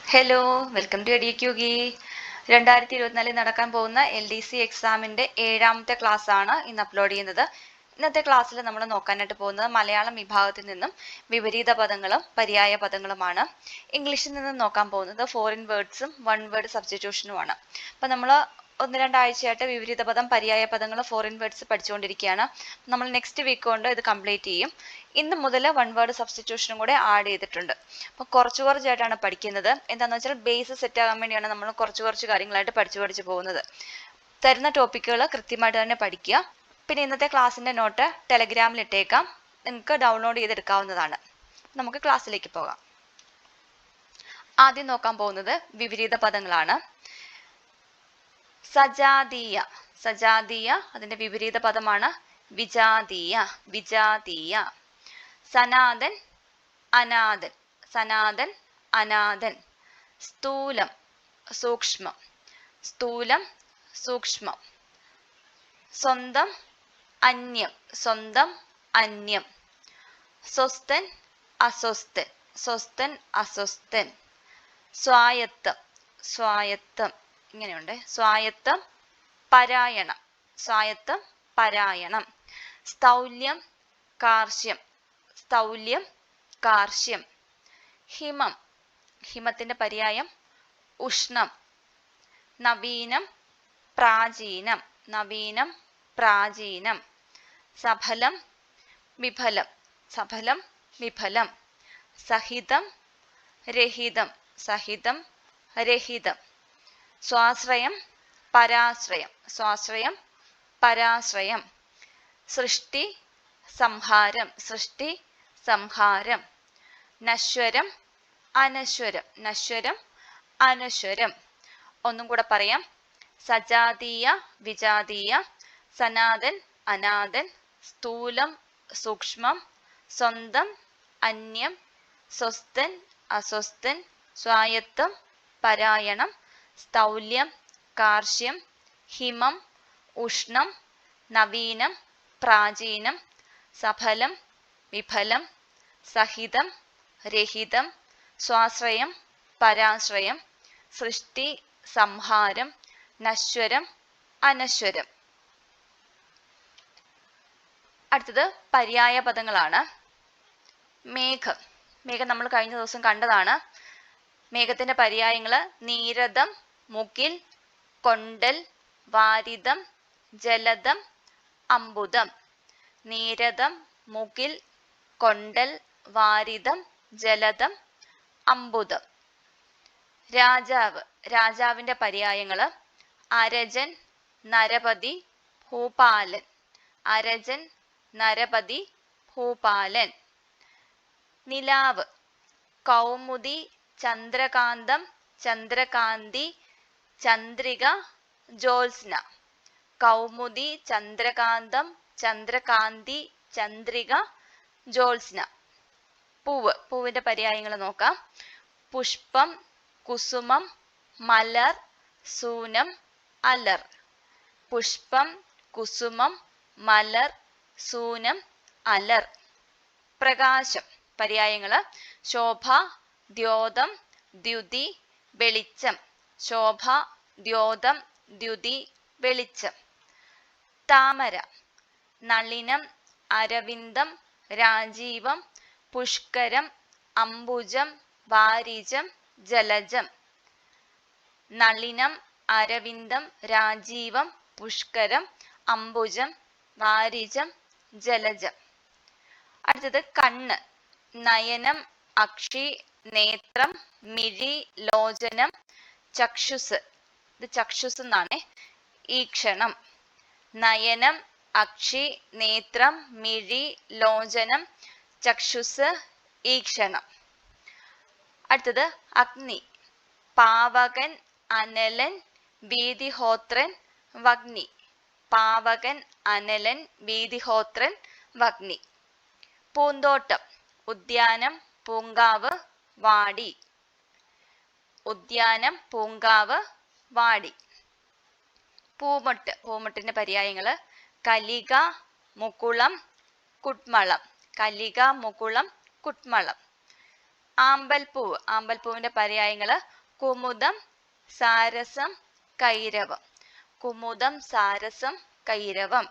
Hello, welcome to എഡിക്യൂഗി. 2024 നടക്കാൻ പോകുന്ന LDC എക്സാമിന്റെ 7ാമത്തെ ക്ലാസ് ആണ് ഇന്ന് അപ്ലോഡ് ചെയ്യുന്നത്. ഇന്നത്തെ ക്ലാസ്സിൽ നമ്മൾ നോക്കാനായിട്ട് പോകുന്നത് മലയാളം വിഭാഗത്തിൽ നിന്നും വിപരീത പദങ്ങളും പര്യായ പദങ്ങളുമാണ്. ഇംഗ്ലീഷിൽ നിന്നും നോക്കാൻ പോകുന്നത് ഫോറിൻ വേർഡ്സും വൺ വേർഡ് സബ്സ്റ്റിറ്റ്യൂഷനുമാണ്. അപ്പം നമ്മൾ 1-2 ആഴ്ചയായിട്ട് വിപരീത പദം പര്യായ പദങ്ങൾ ഫോറിൻ വേർഡ്സ് പഠിച്ചുകൊണ്ടിരിക്കുകയാണ്. നമ്മൾ നെക്സ്റ്റ് വീക്ക് കൊണ്ട് ഇത് കംപ്ലീറ്റ് ചെയ്യും. ഇന്ന് മുതൽ വൺ വേർഡ് സബ്സ്റ്റിറ്റ്യൂഷനും കൂടെ ആഡ് ചെയ്തിട്ടുണ്ട്. അപ്പോൾ കുറച്ചായിട്ടാണ് പഠിക്കുന്നത്. എന്താണെന്ന് വെച്ചാൽ ബേസ് സെറ്റ് ആകാൻ വേണ്ടിയാണ് നമ്മൾ കുറച്ച് കാര്യങ്ങളായിട്ട് പഠിച്ചു പോകുന്നത്. തരുന്ന ടോപ്പിക്കുകൾ കൃത്യമായിട്ട് തന്നെ പഠിക്കുക. പിന്നെ ഇന്നത്തെ ക്ലാസ്സിന്റെ നോട്ട് ടെലഗ്രാമിൽ ഇട്ടേക്കാം, നിങ്ങൾക്ക് ഡൗൺലോഡ് ചെയ്തെടുക്കാവുന്നതാണ്. നമുക്ക് ക്ലാസ്സിലേക്ക് പോകാം. ആദ്യം നോക്കാൻ പോകുന്നത് വിപരീത പദങ്ങളാണ്. സജാതീയ. സജാതീയ അതിന്റെ വിപരീത പദമാണ് വിജാതീയ. വിജാതീയ. സനാതൻ, അനാഥൻ. സനാതൻ, അനാഥൻ. സ്ഥൂലം, സൂക്ഷ്മം. സ്ഥൂലം, സൂക്ഷ്മം. സ്വന്തം, അന്യം. സ്വന്തം, അന്യം. സ്വസ്ഥൻ, അസ്വസ്ഥൻ. സ്വസ്ഥൻ, അസ്വസ്ഥൻ. സ്വായത്തം. സ്വായത്തം ഇങ്ങനെയുണ്ട്. സ്വായത്തം, പരായണം. സ്വായത്തം, പരായണം. സ്ഥൗല്യം, കാർശ്യം. സ്ഥൗല്യം, കാർശ്യം. ഹിമം. ഹിമത്തിന്റെ പര്യായം ഉഷ്ണം. നവീനം, പ്രാചീനം. നവീനം, പ്രാചീനം. സഫലം, വിഫലം. സഫലം, വിഫലം. സഹിതം, രഹിതം. സഹിതം, രഹിതം. സ്വാശ്രയം, പരാശ്രയം. സ്വാശ്രയം, പരാശ്രയം. സൃഷ്ടി, സംഹാരം. സൃഷ്ടി, സംഹാരം. നശ്വരം, അനശ്വരം. നശ്വരം, അനശ്വരം. ഒന്നും കൂടെ പറയാം. സജാതീയ, വിജാതീയ. സനാതൻ, അനാഥൻ. സ്ഥൂലം, സൂക്ഷ്മം. സ്വന്തം, അന്യം. സ്വസ്ഥൻ, അസ്വസ്ഥൻ. സ്വായത്തം, പരായണം. സ്ഥൗല്യം, കാർശ്യം. ഹിമം, ഉഷ്ണം. നവീനം, പ്രാചീനം. സഫലം, വിഫലം. സഹിതം, രഹിതം. സ്വാശ്രയം, പരാശ്രയം. സൃഷ്ടി, സംഹാരം. നശ്വരം, അനശ്വരം. അടുത്തത് പര്യായ പദങ്ങളാണ്. മേഘം. മേഘം നമ്മൾ കഴിഞ്ഞ ദിവസം കണ്ടതാണ്. മേഘത്തിന്റെ പര്യായങ്ങള് നീരദം, മുകിൽ, കൊണ്ടൽ, വാരിദം, ജലദം, അമ്പുദം. നീരദം, മുകിൽ, കൊണ്ടൽ, വാരിദം, ജലദം, അമ്പുദം. രാജാവ്. രാജാവിന്റെ പര്യായങ്ങള് അരജൻ, നരപതി, ഭൂപാലൻ. അരജൻ, നരപതി, ഭൂപാലൻ. നിലാവ്. കൗമുദി, ചന്ദ്രകാന്തം, ചന്ദ്രകാന്തി, ചന്ദ്രിക, ജ്യോത്സ്ന. കൗമുദി, ചന്ദ്രകാന്തം, ചന്ദ്രകാന്തി, ചന്ദ്രിക, ജ്യോത്സ്ന. പൂവ്. പൂവിന്റെ പര്യായങ്ങൾ നോക്കാം. പുഷ്പം, കുസുമം, മലർ, സൂനം, അലർ. പുഷ്പം, കുസുമം, മലർ, സൂനം, അലർ. പ്രകാശം. പര്യായങ്ങള് ശോഭ, ദ്യോതം, ദ്യുതി, വെളിച്ചം. ശോഭ, ദ്യോതം, ദ്യുതി, വെളിച്ചം. താമര. നളിനം, അരവിന്ദം, രാജീവം, പുഷ്കരം, അംബുജം, വാരിജം, ജലജം. നളിനം, അരവിന്ദം, രാജീവം, പുഷ്കരം, അംബുജം, വാരിജം, ജലജം. അടുത്തത് കണ്ണ്. നയനം, അക്ഷി, നേത്രം, മിഴി, ലോചനം, ചക്ഷുസ്. ഇത് ചക്ഷുസ് എന്നാണ്. ഈക്ഷണം. നയനം, അക്ഷി, നേത്രം, മിഴി, ലോചനം, ചക്ഷുസ്, ഈക്ഷണം. അടുത്തത് അഗ്നി. പാവകൻ, അനലൻ, വീതിഹോത്രൻ, വഗ്നി. പാവകൻ, അനലൻ, വീതിഹോത്രൻ, വഗ്നി. പൂന്തോട്ടം. ഉദ്യാനം, പൂങ്കാവ്, വാടി. ഉദ്യാനം, പൂങ്കാവ്, വാടി. പൂമൊട്ട്. പൂമൊട്ടിന്റെ പര്യായങ്ങള് കലിക, മുകുളം, കുട്മളം. കലിക, മുകുളം, കുട്മളം. ആമ്പൽപ്പൂവ്. ആമ്പൽപ്പൂവിന്റെ പര്യായങ്ങള് കുമുദം, സാരസം, കൈരവം. കുമുദം, സാരസം, കൈരവം.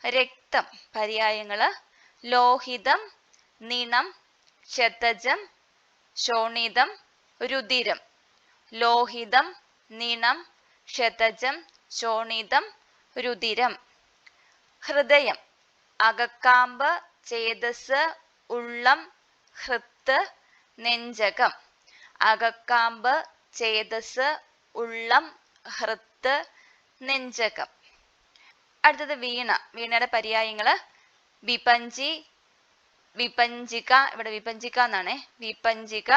രക്തം പര്യായങ്ങള് ലോഹിതം, നിണം, ക്ഷതജം, ശോണിതം, രുധിരം. ലോഹിതം, നിണം, ക്ഷതജം, ശോണിതം, രുധിരം. ഹൃദയം അകക്കാമ്പ്, ചേതസ്, ഉള്ളം, ഹൃത്ത്, നെഞ്ചകം. അകക്കാമ്പ്, ചേതസ്, ഉള്ളം, ഹൃത്ത്, നെഞ്ചകം. അടുത്തത് വീണ. വീണയുടെ പര്യായങ്ങള് വിപഞ്ചി, വിപഞ്ചിക, ഇവിടെ വിപഞ്ചിക എന്നാണ്, വിപഞ്ചിക,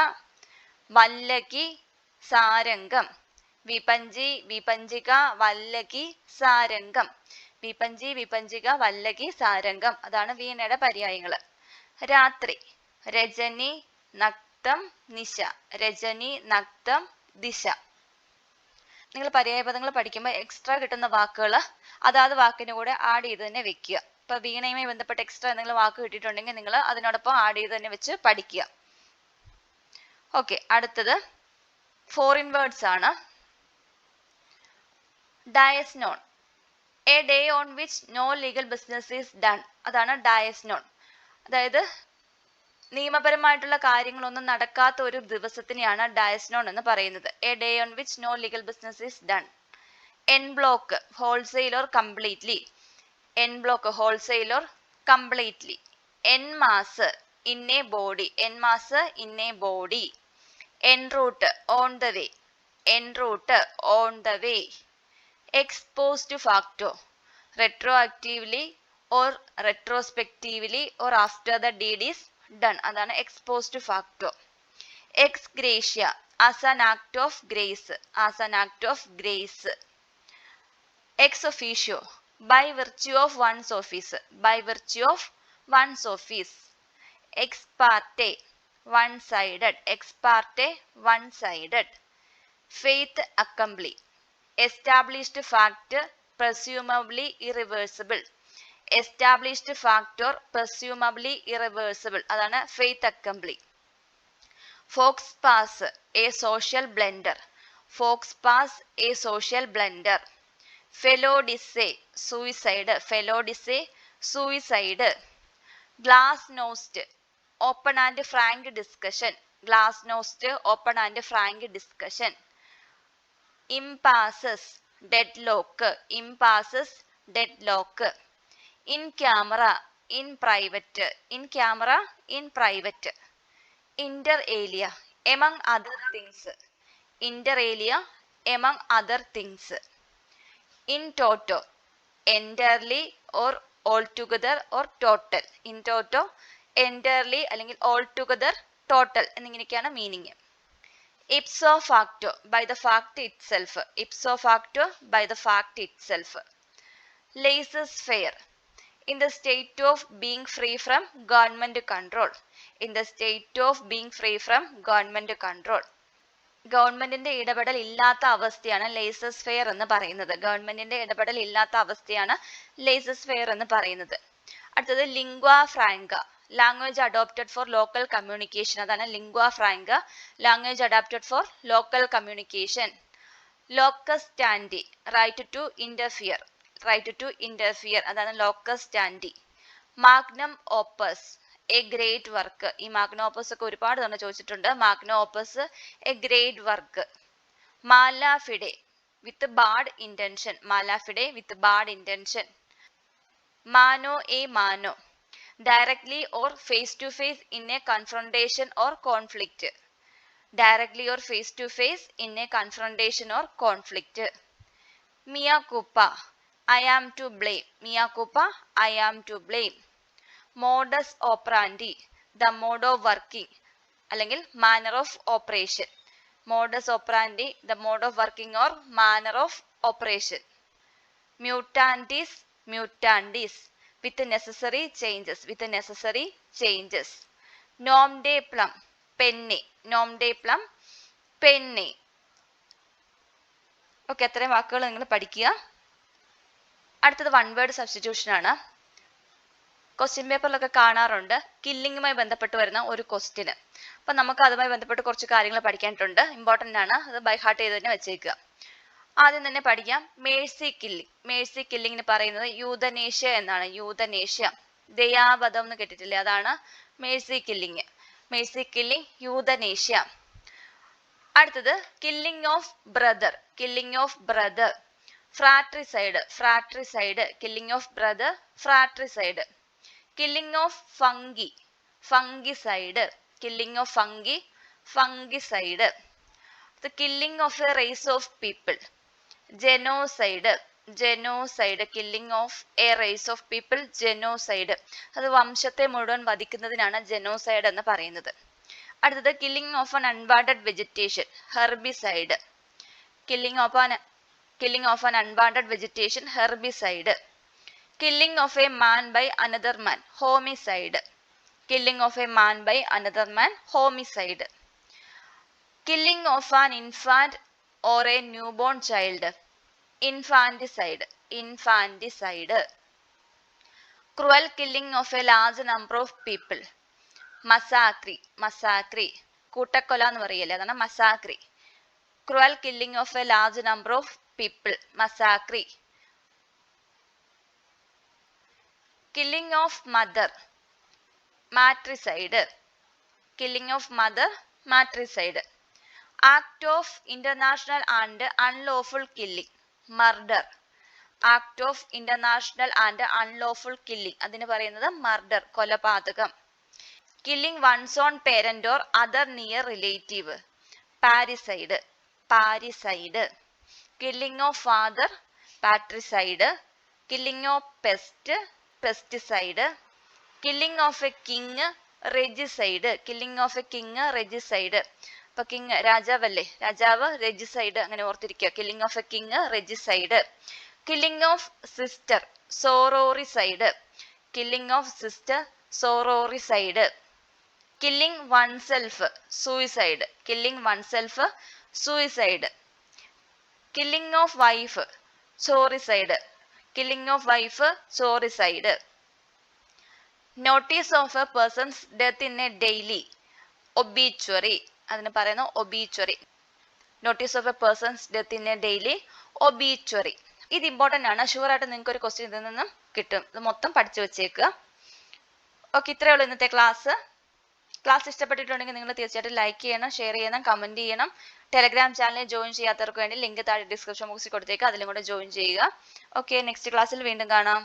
വല്ലകി, സാരംഗം. വിപഞ്ചി, വിപഞ്ചിക, വല്ലകി, സാരംഗം. വിപഞ്ചി, വിപഞ്ചിക, വല്ലകി, സാരംഗം. അതാണ് വീണയുടെ പര്യായങ്ങള്. രാത്രി രജനി, നക്തം, നിശ. രജനി, നക്തം, ദിശ. നിങ്ങൾ പര്യായപദങ്ങൾ പഠിക്കുമ്പോൾ എക്സ്ട്രാ കിട്ടുന്ന വാക്കുകൾ അതാത് വാക്കിന്റെ കൂടെ ആഡ് ചെയ്ത് തന്നെ വെക്കുക. ഇപ്പൊ വീണയുമായി ബന്ധപ്പെട്ട എക്സ്ട്രാ എന്തെങ്കിലും വാക്ക് കിട്ടിയിട്ടുണ്ടെങ്കിൽ നിങ്ങൾ അതിനോടൊപ്പം ആഡ് ചെയ്ത് തന്നെ വെച്ച് പഠിക്കുക. ഓക്കെ, അടുത്തത് ഫോറിൻ വേർഡ്സ് ആണ്. Dies non, a day on which no legal business is done. അതാണ് ഡയസ്നോൺ. അതായത് നിയമപരമായിട്ടുള്ള കാര്യങ്ങളൊന്നും നടക്കാത്ത ഒരു ദിവസത്തിനെയാണ് ഡയസ്നോൺ എന്ന് പറയുന്നത്. A day on which no legal business is done. En bloc, wholesale or completely. En bloc, wholesale or completely. En masse, in a body. En masse, in a body. En route, on the way. En route, on the way. Ex post facto, retroactively or retrospectively or after the deed is done. അതാണ് X post facto. X gratia, as an act of grace. as an act of grace. Ex officio, by virtue of one's office. by virtue of one's office. Ex parte, one sided. Ex parte, one sided. Fait accompli, established fact, presumably irreversible. established fact or presumably irreversible. അതാണ് faith accompli. fox pass, a social blunder. fox pass, a social blunder. Felodicea, suicide. Felodicea, suicide. Glass-nosed, open and frank discussion. Glass-nosed, open and frank discussion. Impasses, deadlock. Impasses, deadlock. In camera, in private. in camera, in private. Inter alia, among other things. Inter alia, among other things. In toto, entirely or altogether or total. In toto, entirely അല്ലെങ്കിൽ altogether, total എന്നിങ്ങനെയൊക്കെയാണ് meaning. Ipso facto, by the fact itself. Ipso facto, by the fact itself. Laissez-faire, in the state of being free from government control. in the state of being free from government control. ഗവൺമെന്റിന്റെ ഇടപെടൽ ഇല്ലാത്ത അവസ്ഥയാണ് laces fair എന്ന് പറയുന്നത്. ഗവൺമെന്റിന്റെ ഇടപെടൽ ഇല്ലാത്ത അവസ്ഥയാണ് ലേസസ് ഫെയർ എന്ന് പറയുന്നത്. അടുത്തത് lingua franca, language adopted for local communication. അതാണ് lingua franca, language adopted for local communication. Locus standi, right to interfere. Right to interfere, അതാണ് locus standi. Magnum opus, a great work. ഈ magnum opus ഒക്കെ ഒരുപാട് തവണ ചോദിച്ചിട്ടുണ്ട്. Magnum opus, a great work. Mala fide, with bad intention. Mala fide, with bad intention. Mano a mano, directly or face to face in a confrontation or conflict. directly or face to face in a confrontation or conflict. Mea culpa, I am to blame. Mea culpa, I am to blame. Modus operandi, the mode of working അല്ലെങ്കിൽ manner of operation. modus operandi, the mode of working or manner of operation. Mutandis, mutandis, with necessary changes. with necessary changes. Nom de plum, penny. nom de plum, penny. Okay, അത്രയും വാക്കുകൾ നിങ്ങൾ പഠിക്കുക. അടുത്തത് one word substitution ആണ്. Question പേപ്പറിലൊക്കെ കാണാറുണ്ട് കില്ലിങ്ങുമായി ബന്ധപ്പെട്ട് വരുന്ന ഒരു ക്വസ്റ്റ്യന്. അപ്പൊ നമുക്ക് അതുമായി ബന്ധപ്പെട്ട് കുറച്ച് കാര്യങ്ങൾ പഠിക്കാനായിട്ടുണ്ട്. ഇമ്പോർട്ടന്റ് ആണ്, അത് ബൈ ഹാർട്ട് ചെയ്ത് തന്നെ വെച്ചേക്കുക. ആദ്യം തന്നെ പഠിക്കാം മേഴ്സി കില്ലിംഗ്. മേഴ്സി കില്ലിങ്ങിന് പറയുന്നത് യൂതനേഷ്യ എന്നാണ്. യൂതനേഷ്യ, ദയാവധം എന്ന് കേട്ടിട്ടില്ലേ, അതാണ് mercy killing. Mercy killing, euthanasia. അടുത്തത് killing of brother. Killing of brother, fratricide. Fratricide, killing of brother, fratricide. Killing of fungi, fungicide. Killing of fungi, fungicide. The killing of a race of people, genocide. Genocide, killing of a race of people, genocide. അത് വംശത്തെ മുഴുവൻ വധിക്കുന്നതിനാണ് genocide എന്ന് പറയുന്നത്. അടുത്തത് killing of an unwanted vegetation, herbicide. Killing of an unwanted vegetation, herbicide. Killing of a man by another man, homicide. Killing of a man by another man, homicide. Killing of an infant or a newborn child, infanticide. Infanticide. Cruel killing of a large number of people, massacre. Massacre, കൂട്ടക്കൊല എന്ന് പറയല്ലേ, അതാണ് massacre. Cruel killing of a large number of people, massacre. Killing of mother, matricide. Killing of mother, matricide. Act of international and unlawful killing, murder. Act of international and unlawful killing, അതിന് പറയുന്നത് murder, കൊലപാതകം. Killing one's own parent or other near relative, parricide. Parricide. Killing of father, patricide. Killing of pest, pesticide. Killing of a king, regicide. Killing of a king, regicide. ഇപ്പൊ king രാജാവല്ലേ, രാജാവ്, regicide അങ്ങനെ ഓർത്തിരിക്കുക. Killing of a king, regicide. Killing of sister, sororicide. Killing of sister, sororicide. Killing oneself, suicide. Killing oneself, suicide. Killing of wife, soricide. Killing of wife, soricide. Notice of a person's death in a daily, obituary. അതിന് പറയുന്ന obituary. Notice of a person's death in a daily, obituary. ഇത് important ആണ്, sure ആയിട്ട് നിങ്ങൾക്ക് ഒരു question ഇതിൽ നിന്നും കിട്ടും. ഇത് മൊത്തം പഠിച്ചു വെച്ചേക്കുക. ഓക്കെ, ഇത്രയേ ഉള്ളൂ ഇന്നത്തെ ക്ലാസ്. ക്ലാസ് ഇഷ്ടപ്പെട്ടിട്ടുണ്ടെങ്കിൽ നിങ്ങൾ തീർച്ചയായിട്ടും ലൈക്ക് ചെയ്യണം, ഷെയർ ചെയ്യണം, കമന്റ് ചെയ്യണം. ടെലഗ്രാം ചാനലിൽ ജോയിൻ ചെയ്യാത്തവർക്ക് വേണ്ടി ലിങ്ക് താഴെ ഡിസ്ക്രിപ്ഷൻ ബോക്സിൽ കൊടുത്തേക്ക്, അതിലും കൂടെ ജോയിൻ ചെയ്യുക. ഓക്കെ, നെക്സ്റ്റ് ക്ലാസ്സിൽ വീണ്ടും കാണാം.